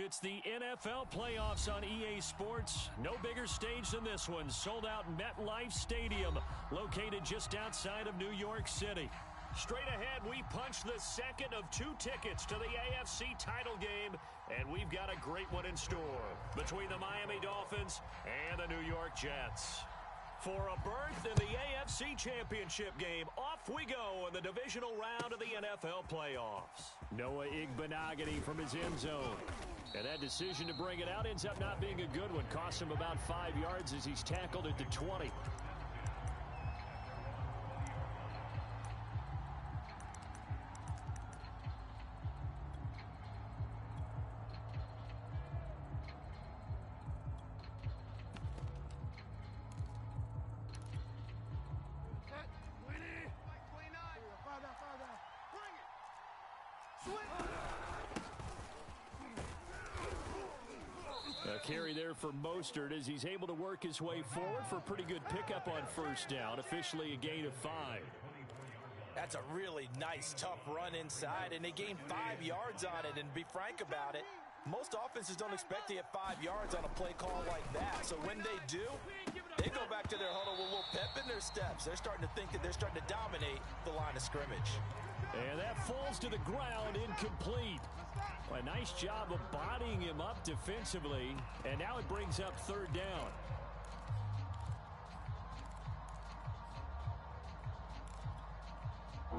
It's the NFL playoffs on EA Sports. No bigger stage than this one. Sold out MetLife Stadium, located just outside of New York City. Straight ahead, we punch the second of 2 tickets to the AFC title game, and we've got a great one in store between the Miami Dolphins and the New York Jets. For a berth in the AFC Championship game, off we go in the divisional round of the NFL playoffs. Noah Igbenogany from his end zone. And that decision to bring it out ends up not being a good one. Costs him about 5 yards as he's tackled at the 20. Carry there for Mostert as he's able to work his way forward for a pretty good pickup on first down. Officially a gain of 5. That's a really nice, tough run inside, and they gained 5 yards on it. And be frank about it, most offenses don't expect to get 5 yards on a play call like that. So when they do, they go back to their huddle with a little pep in their steps. They're starting to think that they're starting to dominate the line of scrimmage. And that falls to the ground, incomplete. A nice job of bodying him up defensively, and now it brings up third down.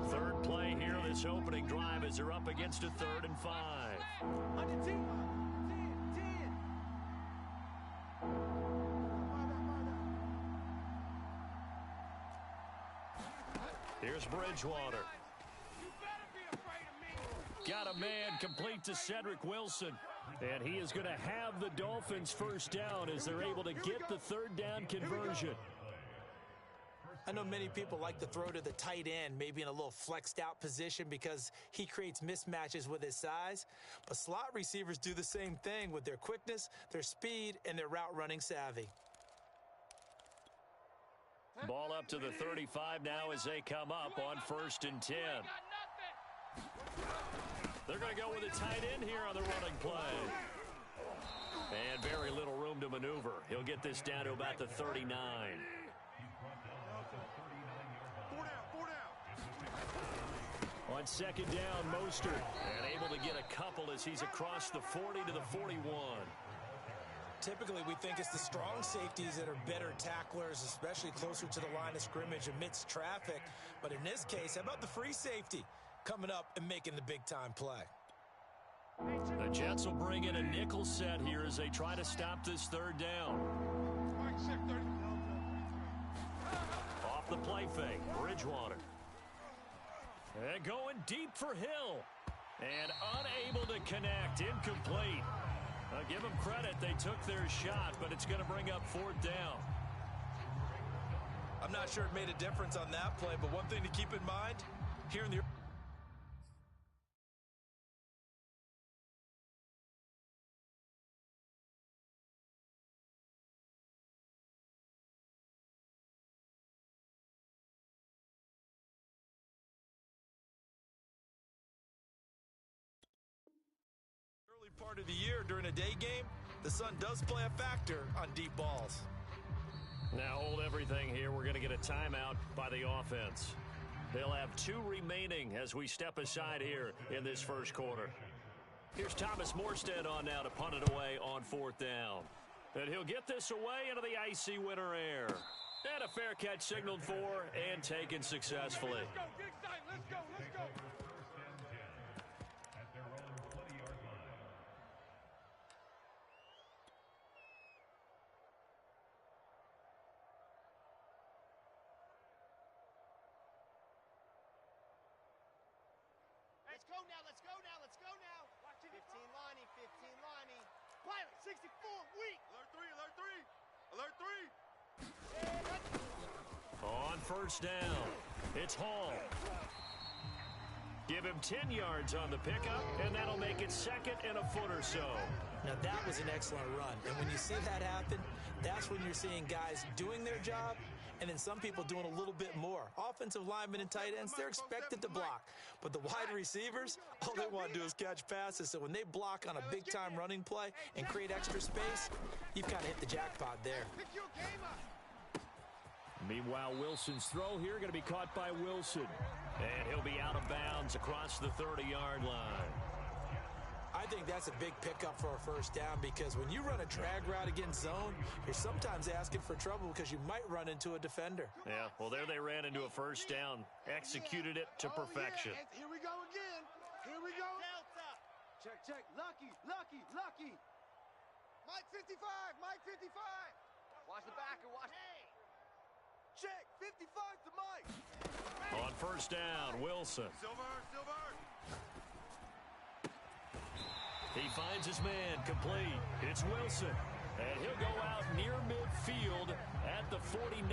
Third play here this opening drive as they're up against a 3rd and 5. Here's Bridgewater. Got a man complete to Cedric Wilson. And he is going to have the Dolphins first down as they're able to get the third down conversion. I know many people like to throw to the tight end, maybe in a little flexed out position because he creates mismatches with his size. But slot receivers do the same thing with their quickness, their speed, and their route running savvy. Ball up to the 35 now as they come up on 1st and 10. They're going to go with a tight end here on the running play. And very little room to maneuver. He'll get this down to about the 39. On 2nd down, Mostert. And able to get a couple as he's across the 40 to the 41. Typically, we think it's the strong safeties that are better tacklers, especially closer to the line of scrimmage amidst traffic. But in this case, how about the free safety coming up and making the big-time play? The Jets will bring in a nickel set here as they try to stop this third down. Off the play fake, Bridgewater. And going deep for Hill. And unable to connect, incomplete. I'll give them credit, they took their shot, but it's going to bring up 4th down. I'm not sure it made a difference on that play, but one thing to keep in mind, here in the part of the year during a day game, the sun does play a factor on deep balls. Now hold everything here. We're going to get a timeout by the offense. They'll have 2 remaining as we step aside here in this first quarter. Here's Thomas Morstead on now to punt it away on 4th down. And he'll get this away into the icy winter air. And a fair catch signaled for and taken successfully. Let's go, dig side, let's go, let's go. Let's go now. 15 Lonnie. Pilot, 64, weak. Alert 3. On 1st down, it's Hall. Give him 10 yards on the pickup, and that'll make it 2nd and a foot or so. Now, that was an excellent run. And when you see that happen, that's when you're seeing guys doing their job and then some people doing a little bit more. Offensive linemen and tight ends, they're expected to block. But the wide receivers, all they want to do is catch passes. So when they block on a big-time running play and create extra space, you've kind of hit the jackpot there. Meanwhile, Wilson's throw here going to be caught by Wilson. And he'll be out of bounds across the 30-yard line. I think that's a big pickup for a first down because when you run a drag route against zone, you're sometimes asking for trouble because you might run into a defender. Yeah, well, there they ran into a first down. Executed it to perfection. Yeah. Here we go again. Here we go. Delta. Check. Lucky. Mike 55. Watch the backer. Watch. Hey. Check. 55 to Mike. On first down, Wilson. Silver. He finds his man, complete. It's Wilson. And he'll go out near midfield at the 49.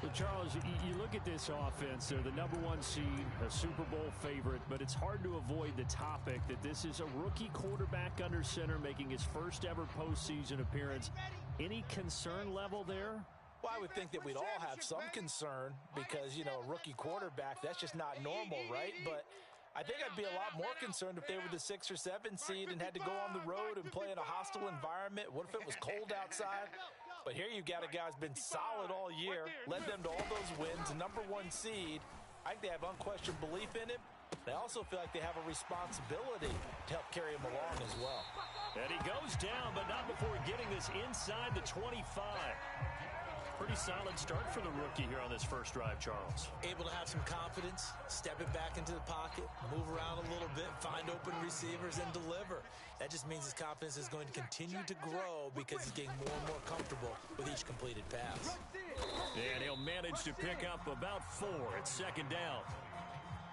Well, Charles, you look at this offense. They're the #1 seed, a Super Bowl favorite, but it's hard to avoid the topic that this is a rookie quarterback under center making his first ever postseason appearance. Any concern level there? Well, I would think that we'd all have some concern because, a rookie quarterback, that's just not normal, right? But I think I'd be a lot more concerned if they were the 6 or 7 seed and had to go on the road and play in a hostile environment. What if it was cold outside? But here you got a guy who's been solid all year, led them to all those wins, a #1 seed. I think they have unquestioned belief in him. They also feel like they have a responsibility to help carry him along as well. And he goes down, but not before getting this inside the 25. Pretty solid start for the rookie here on this first drive, Charles. Able to have some confidence, step it back into the pocket, move around a little bit, find open receivers, and deliver. That just means his confidence is going to continue to grow because he's getting more and more comfortable with each completed pass. And he'll manage to pick up about 4 at second down.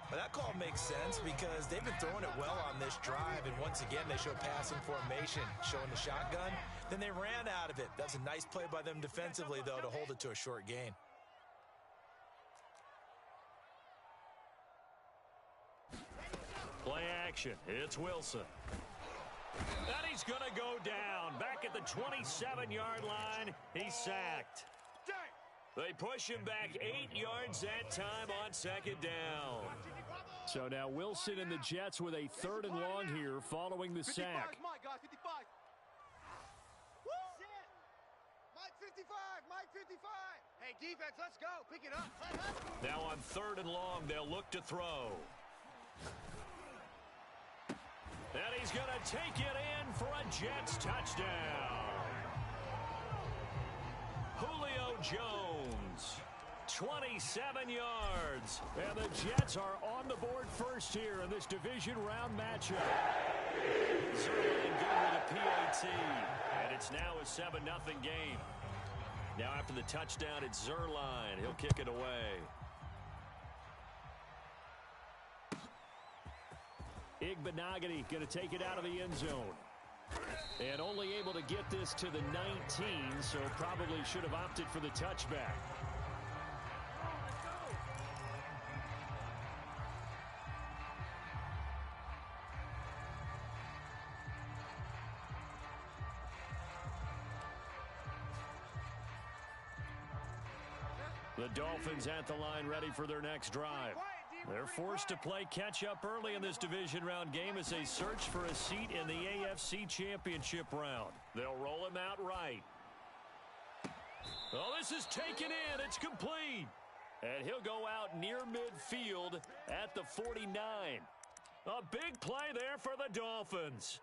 Well, that call makes sense because they've been throwing it well on this drive, and once again, they show passing formation, showing the shotgun. Then they ran out of it. That's a nice play by them defensively, though, to hold it to a short gain. Play action. It's Wilson. And he's going to go down. Back at the 27-yard line, he's sacked. They push him back 8 yards that time on second down. So now Wilson and the Jets with a 3rd and long here following the sack. Mike, guys, 55. Mike 55. Hey, defense, let's go. Pick it up. Now on 3rd and long, they'll look to throw. And he's going to take it in for a Jets touchdown. Julio Jones, 27 yards. And the Jets are on the board first here in this division round matchup. Zerline good with a PAT. And it's now a 7-0 game. Now after the touchdown, it's Zerline. He'll kick it away. Igbenogany going to take it out of the end zone. And only able to get this to the 19, so probably should have opted for the touchback. The Dolphins at the line ready for their next drive. They're forced to play catch-up early in this division round game as they search for a seat in the AFC Championship round. They'll roll him out right. Oh, this is taken in. It's complete. And he'll go out near midfield at the 49. A big play there for the Dolphins.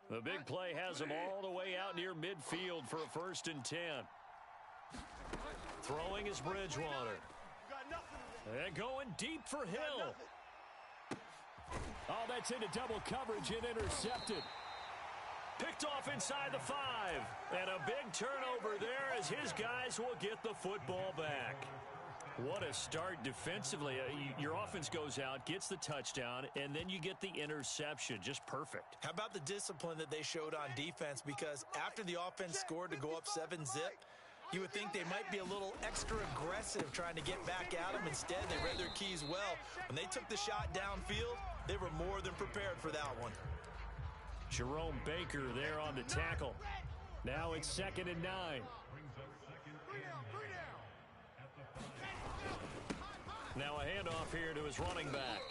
The big play has them all the way out near midfield for a 1st and 10. Throwing is Bridgewater. And going deep for Hill. Oh, that's into double coverage and intercepted. Picked off inside the 5. And a big turnover there as his guys will get the football back. What a start defensively. Your offense goes out, gets the touchdown, and then you get the interception. Just perfect. How about the discipline that they showed on defense? Because after the offense scored to go up 7-zip, you would think they might be a little extra aggressive trying to get back at them. Instead, they read their keys well. When they took the shot downfield, they were more than prepared for that one. Jerome Baker there on the tackle. Now it's 2nd and 9. 3 down, 3 down. Now a handoff here to his running back.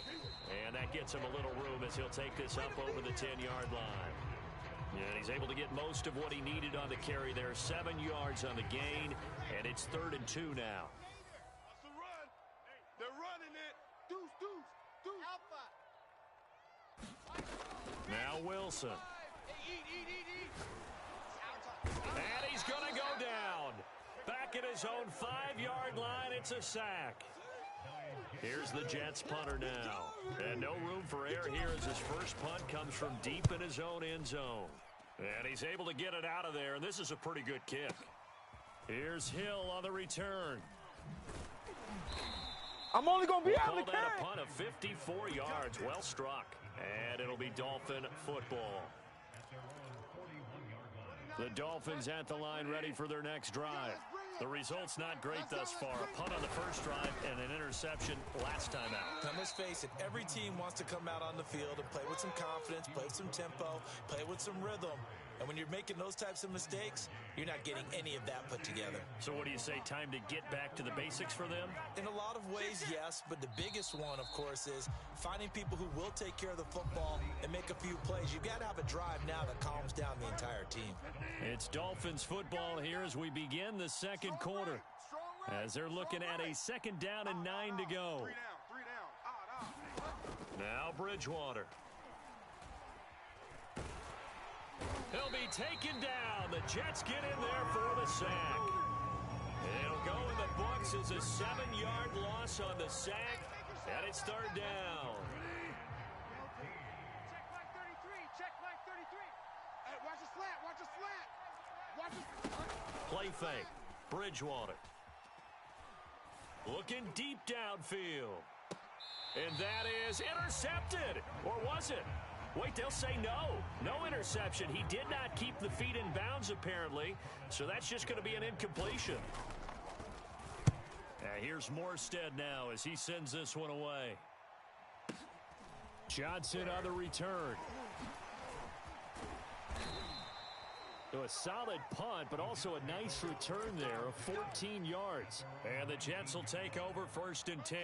And that gets him a little room as he'll take this up over the 10-yard line. And he's able to get most of what he needed on the carry there. 7 yards on the gain, and it's 3rd and 2 now. That's the run. They're running it. Deuce, deuce, deuce. Alpha. Now Wilson. Eat. And he's going to go down. Back at his own 5-yard line, it's a sack. Here's the Jets punter now. And no room for error here as his first punt comes from deep in his own end zone. And he's able to get it out of there, and this is a pretty good kick. Here's Hill on the return. I'm only going to be We'll able to call that carry. a punt of 54 yards. Well struck. And it'll be Dolphin football. The Dolphins at the line ready for their next drive. The result's not great thus far. A punt on the first drive and an interception last time out. Now, let's face it, every team wants to come out on the field and play with some confidence, play with some tempo, play with some rhythm. And when you're making those types of mistakes, you're not getting any of that put together. So what do you say, time to get back to the basics for them? In a lot of ways, yes, but the biggest one, of course, is finding people who will take care of the football and make a few plays. You've got to have a drive now that calms down the entire team. It's Dolphins football here as we begin the second quarter. As they're looking at a 2nd down and 9 to go. 3 down. Odd. Now Bridgewater. He'll be taken down. The Jets get in there for the sack. It'll go in the books as a 7-yard loss on the sack, and it's 3rd down. Check like 33. Hey, watch the slant. Watch the slant. Watch the... Play fake. Bridgewater. Looking deep downfield. And that is intercepted. Or was it? Wait, they'll say no. No interception. He did not keep the feet in bounds, apparently. So that's just going to be an incompletion. Here's Morstead now as he sends this one away. Johnson on the return. So a solid punt, but also a nice return there of 14 yards. And the Jets will take over 1st and 10.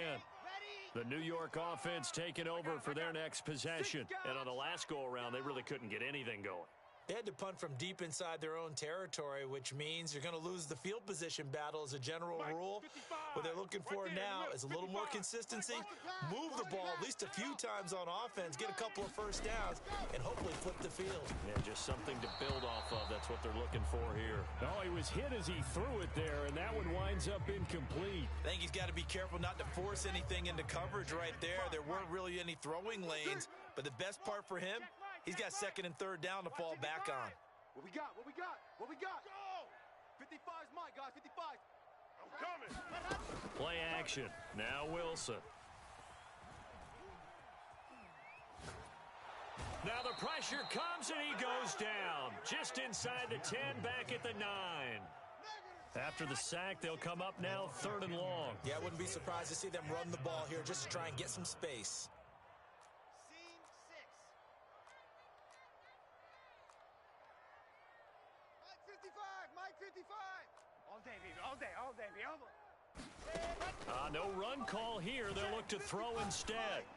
The New York offense taking over for their next possession. And on the last go-around, they really couldn't get anything going. They had to punt from deep inside their own territory, which means you're going to lose the field position battle as a general rule. What they're looking for now is a little more consistency, move the ball at least a few times on offense, get a couple of first downs, and hopefully flip the field. Yeah, just something to build off of. That's what they're looking for here. Oh, he was hit as he threw it there, and that one winds up incomplete. I think he's got to be careful not to force anything into coverage right there. There weren't really any throwing lanes, but the best part for him, he's got 2nd and 3rd down to fall back on. What we got? What we got? What we got? Go! 55's mine, guys. 55. I'm coming. Play action. Now Wilson. Now the pressure comes and he goes down. Just inside the 10, back at the 9. After the sack, they'll come up now 3rd and long. Yeah, I wouldn't be surprised to see them run the ball here just to try and get some space. Scene 6. Mike 55. All day, baby. All day. All day, baby. No run call here. They'll look to throw instead.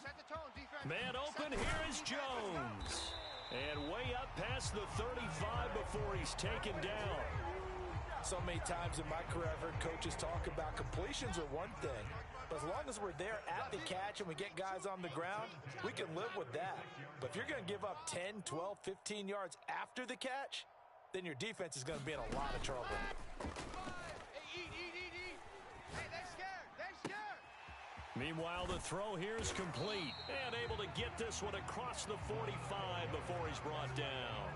Set the tone, defense. Man open, here is Jones. And way up past the 35 before he's taken down. So many times in my career I've heard coaches talk about completions are one thing, but as long as we're there at the catch and we get guys on the ground, we can live with that. But if you're going to give up 10, 12, 15 yards after the catch, then your defense is going to be in a lot of trouble. Hey, eat. Hey, they're scared. They're scared. Meanwhile, the throw here is complete. And able to get this one across the 45 before he's brought down.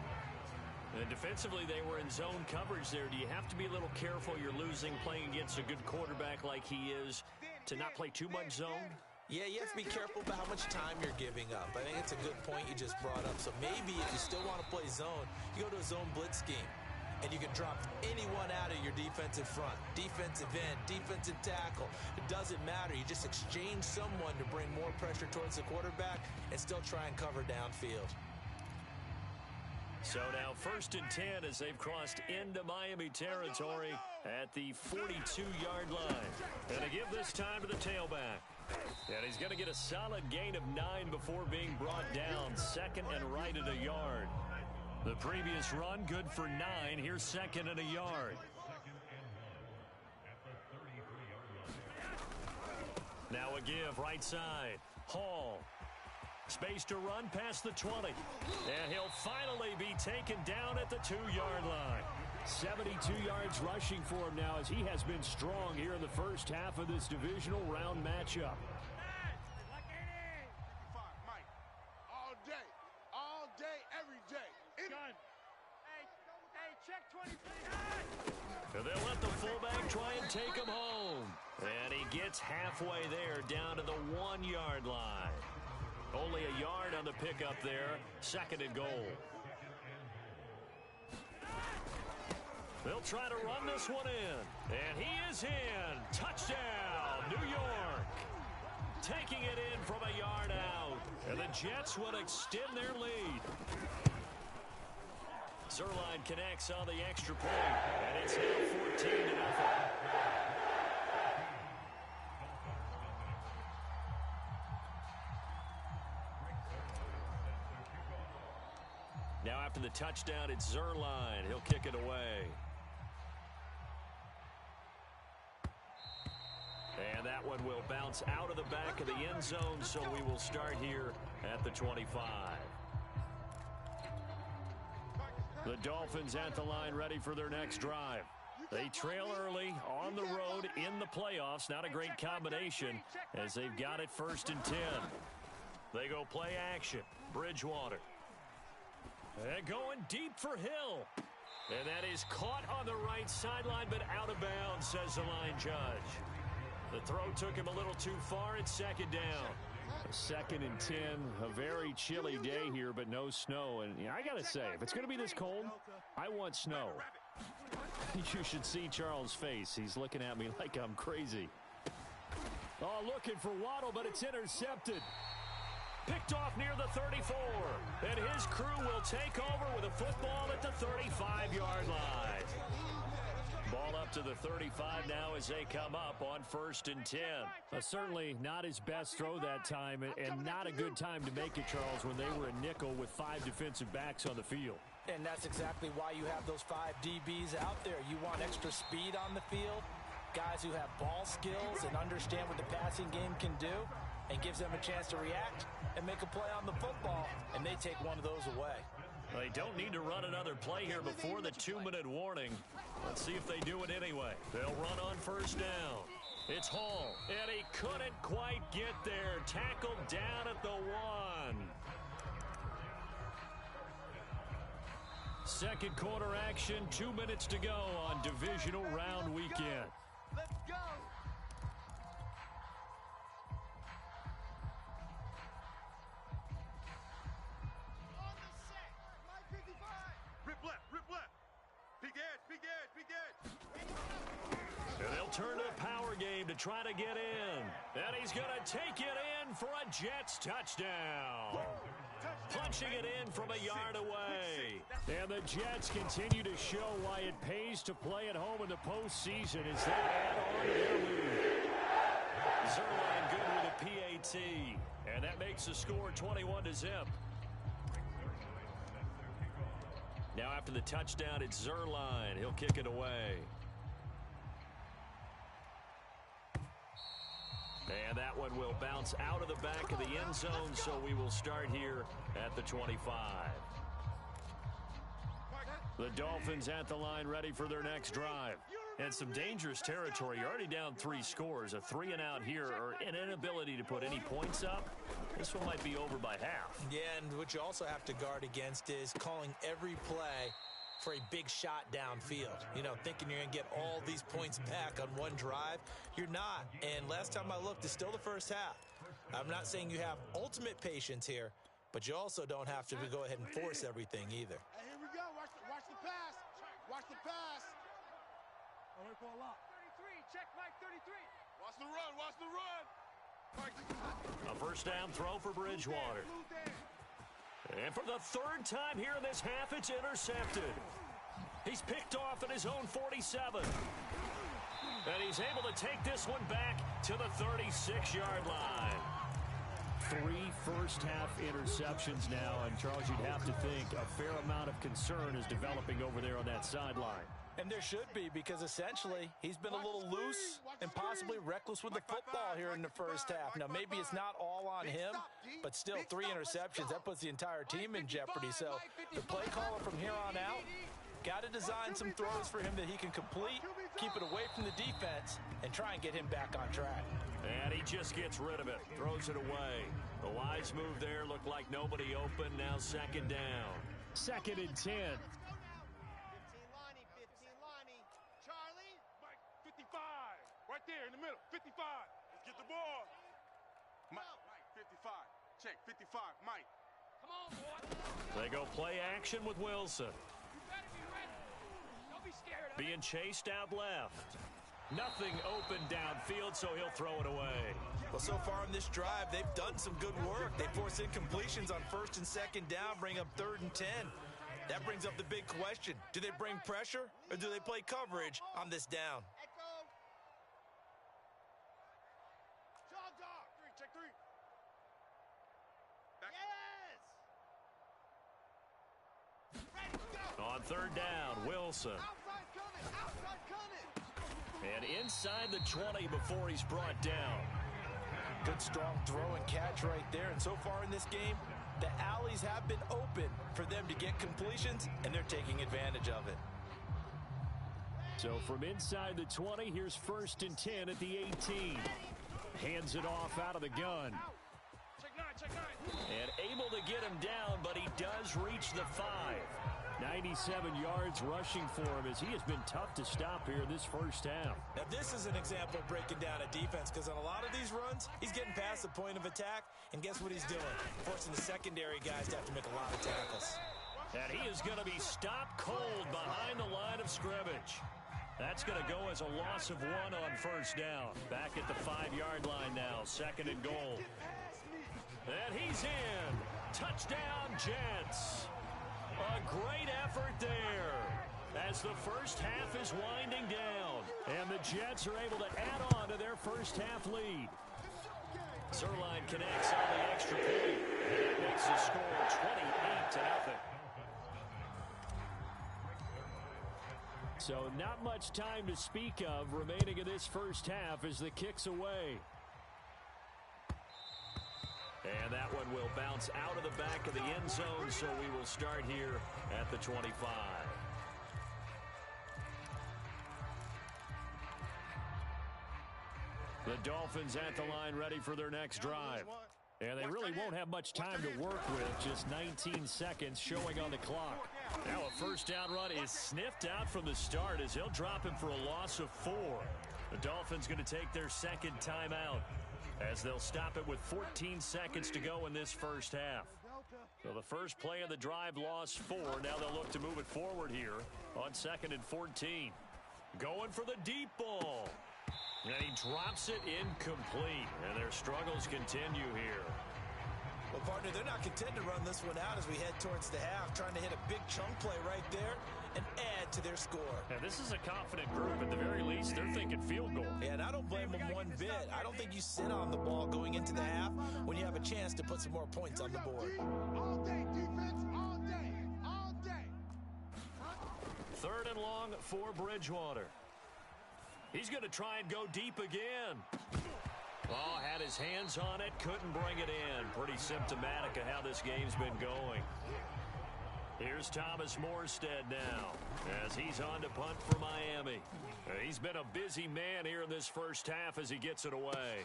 And defensively, they were in zone coverage there. Do you have to be a little careful you're losing playing against a good quarterback like he is to not play too much zone? Yeah, you have to be careful about how much time you're giving up. I think it's a good point you just brought up. So maybe if you still want to play zone, you go to a zone blitz scheme. And you can drop anyone out of your defensive front. Defensive end, defensive tackle. It doesn't matter. You just exchange someone to bring more pressure towards the quarterback and still try and cover downfield. So now 1st and 10 as they've crossed into Miami territory at the 42-yard line. And to give this time to the tailback. And he's going to get a solid gain of 9 before being brought down. 2nd and right at a yard. The previous run good for 9. Here's 2nd and a yard. Now a give right side. Hall. Space to run past the 20. And he'll finally be taken down at the 2-yard line. 72 yards rushing for him now as he has been strong here in the first half of this divisional round matchup. All day, every day. Hey, check 23. And they'll let the fullback try and take him home. And he gets halfway there down to the 1-yard line. Only a yard on the pickup there. 2nd and goal. They'll try to run this one in. And he is in. Touchdown, New York. Taking it in from a yard out. And the Jets will extend their lead. Zerline connects on the extra point. And it's now 14-0. Now after the touchdown, it's Zerline. He'll kick it away. And that one will bounce out of the back of the end zone, so we will start here at the 25. The Dolphins at the line ready for their next drive. They trail early on the road in the playoffs. Not a great combination as they've got it 1st and 10. They go play action. Bridgewater. And going deep for Hill. And that is caught on the right sideline, but out of bounds, says the line judge. The throw took him a little too far. It's 2nd down. 2nd and 10. A very chilly day here, but no snow. And I got to say, if it's going to be this cold, I want snow. You should see Charles' face. He's looking at me like I'm crazy. Oh, looking for Waddle, but it's intercepted. Picked off near the 34. And his crew will take over with a football at the 35-yard line. Ball up to the 35 now as they come up on 1st and 10. Certainly not his best throw that time, and not a good time to make it, Charles, when they were a nickel with 5 defensive backs on the field. And that's exactly why you have those 5 DBs out there. You want extra speed on the field, guys who have ball skills and understand what the passing game can do, and gives them a chance to react and make a play on the football, and they take one of those away. They don't need to run another play here before the 2-minute warning. Let's see if they do it anyway. They'll run on 1st down. It's Hall, and he couldn't quite get there. Tackled down at the 1. 2nd quarter action, 2 minutes to go on divisional round weekend. Let's go. And they'll turn to a power game to try to get in. And he's going to take it in for a Jets touchdown. Punching it in from a yard away. And the Jets continue to show why it pays to play at home in the postseason as they add on to their lead. Zerline good with a PAT. And that makes the score 21-0. Now after the touchdown, it's Zerline. He'll kick it away. And that one will bounce out of the back of the end zone, so we will start here at the 25. The Dolphins at the line ready for their next drive. And some dangerous territory. You're already down 3 scores. A 3-and-out here, or an inability to put any points up. This one might be over by half. Yeah, and what you also have to guard against is calling every play for a big shot downfield. You know, thinking you're going to get all these points back on one drive. You're not. And last time I looked, it's still the first half. I'm not saying you have ultimate patience here, but you also don't have to go ahead and force everything either. Hey, here we go. Watch the pass. Watch the pass. Oh, they call a lot. 33, check Mike 33. Watch the run. Watch the run. A 1st down throw for Bridgewater. And for the third time here in this half, it's intercepted. He's picked off at his own 47. And he's able to take this one back to the 36-yard line. 3 first-half interceptions now, and Charles, you'd have to think a fair amount of concern is developing over there on that sideline. And there should be, because essentially he's been a little loose and possibly reckless with the football here in the first half. Now, maybe it's not all on him, but still 3 interceptions. That puts the entire team in jeopardy. So the play caller from here on out got to design some throws for him that he can complete, keep it away from the defense, and try and get him back on track. And he just gets rid of it, throws it away. The wise move there, looked like nobody open. Now second down. 2nd and 10. 15 Lonnie. Charlie. Mike, 55. Right there in the middle. 55. Let's get the ball. Mike, 55. Check, 55. Mike. Come on, boy. They go play action with Wilson. You better be ready. Don't be scared of Being chased out left. Nothing open downfield, so he'll throw it away. Well, so far in this drive, they've done some good work. They force incompletions on 1st and 2nd down, bring up 3rd and 10. That brings up the big question. Do they bring pressure, or do they play coverage on this down? Echo. Dog, dog. 3, check 3. Back. Yes. Ready to go. On 3rd down, Wilson. Outside coming. Outside coming. And inside the 20 before he's brought down. Good, strong throw and catch right there. And so far in this game, the alleys have been open for them to get completions, and they're taking advantage of it. So from inside the 20, here's 1st and 10 at the 18. Hands it off out of the gun. Check 9, check 9. And able to get him down, but he does reach the 5. 97 yards rushing for him as he has been tough to stop here in this first half. Now, this is an example of breaking down a defense, because on a lot of these runs, he's getting past the point of attack, and guess what he's doing? Forcing the secondary guys to have to make a lot of tackles. And he is going to be stopped cold behind the line of scrimmage. That's going to go as a loss of 1 on 1st down. Back at the 5-yard line now, 2nd and goal. And he's in. Touchdown, Jets. A great effort there as the first half is winding down. And the Jets are able to add on to their first half lead. Zerline connects on the extra point. And it makes the score 28-0. So not much time to speak of remaining in this first half as the kick's away. And that one will bounce out of the back of the end zone, so we will start here at the 25. The Dolphins at the line ready for their next drive. And they really won't have much time to work with, just 19 seconds showing on the clock. Now a first down run is sniffed out from the start as he'll drop him for a loss of 4. The Dolphins going to take their second timeout as they'll stop it with 14 seconds to go in this first half. So the first play of the drive lost 4. Now they'll look to move it forward here on 2nd and 14. Going for the deep ball. And he drops it incomplete. And their struggles continue here. Well, partner, they're not content to run this one out as we head towards the half, trying to hit a big chunk play right there and add to their score. Now, this is a confident group. At the very least, they're thinking field goal. Yeah, and I don't blame them one bit. I don't think you sit on the ball going into the half when you have a chance to put some more points on the board. All day, defense. All day. All day. 3rd and long for Bridgewater. He's going to try and go deep again. Oh, had his hands on it, couldn't bring it in. Pretty symptomatic of how this game's been going. Here's Thomas Morstead now as he's on to punt for Miami. He's been a busy man here in this first half as he gets it away.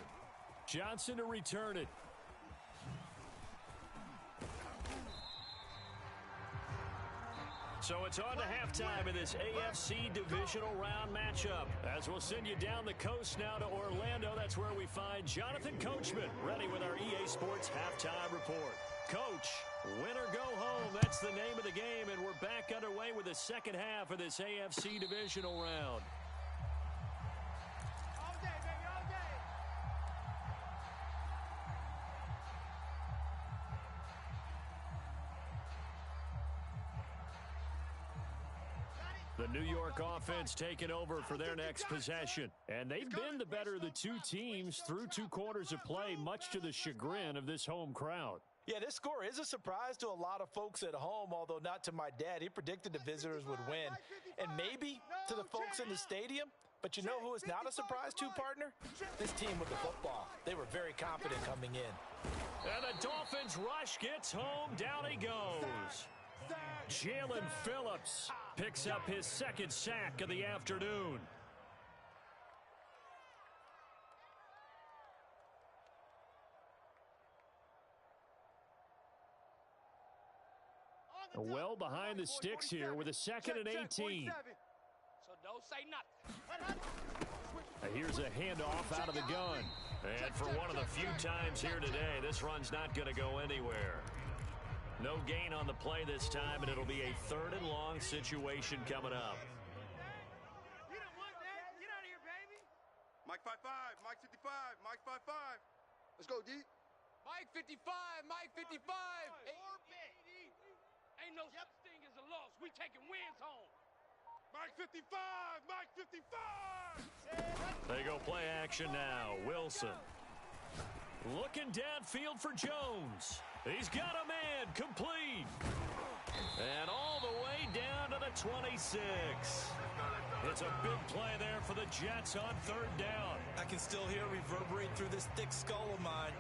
Johnson to return it. So it's on to halftime in this AFC Divisional round matchup. As we'll send you down the coast now to Orlando, that's where we find Jonathan Coachman ready with our EA Sports Halftime Report. Coach, win or go home, that's the name of the game, and we're back underway with the second half of this AFC Divisional round. All day, baby. All day. The New York offense taking over for their next possession. And they've been the better of the two teams through 2 quarters of play, much to the chagrin of this home crowd. Yeah, this score is a surprise to a lot of folks at home, although not to my dad. He predicted the visitors would win. And maybe to the folks in the stadium. But you know who is not a surprise to, partner? This team with the football. They were very confident coming in. And the Dolphins rush gets home. Down he goes. Jalen Phillips picks up his 2nd sack of the afternoon. Well behind the sticks here with a 2nd and 18. So don't say nothing. Here's a handoff out of the gun. And for one of the few times here today, this run's not going to go anywhere. No gain on the play this time, and it'll be a 3rd and long situation coming up. You don't want that. Get out of here, baby. Mike 5-5, Mike 55, Mike 5-5. Let's go, D. Mike 55, Mike 55. Ain't no such thing as a loss. We taking wins home. Mike 55, Mike 55. They go play action now. Wilson looking downfield for Jones. He's got a man complete. And all the way down to the 26. It's a big play there for the Jets on 3rd down. I can still hear it reverberate through this thick skull of mine.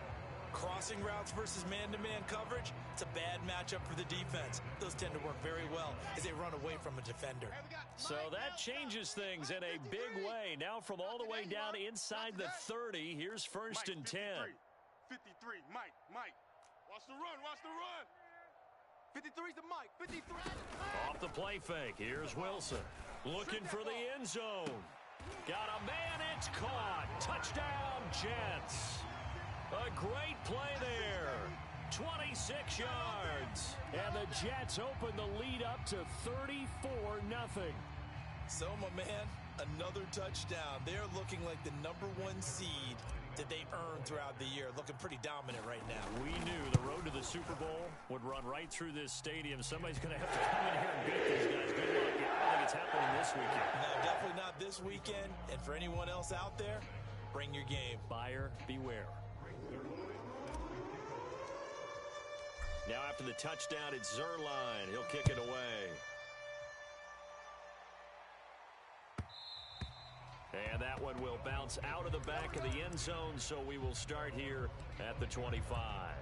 Crossing routes versus man-to-man coverage, it's a bad matchup for the defense. Those tend to work very well as they run away from a defender. So that changes things in a big way. Now from all the way down inside the 30, here's 1st and 10. 53, Mike. Watch the run, watch the run. 53's the Mike, 53. Off the play fake, here's Wilson. Looking for the end zone. Got a man, it's caught. Touchdown, Jets. A great play there. 26 yards. And the Jets open the lead up to 34-0. So, my man, another touchdown. They're looking like the #1 seed that they earned throughout the year. Looking pretty dominant right now. We knew the road to the Super Bowl would run right through this stadium. Somebody's going to have to come in here and beat these guys. Good luck. I don't think it's happening this weekend. No, definitely not this weekend. And for anyone else out there, bring your game. Buyer beware. Now after the touchdown, it's Zerline. He'll kick it away. And that one will bounce out of the back of the end zone, so we will start here at the 25.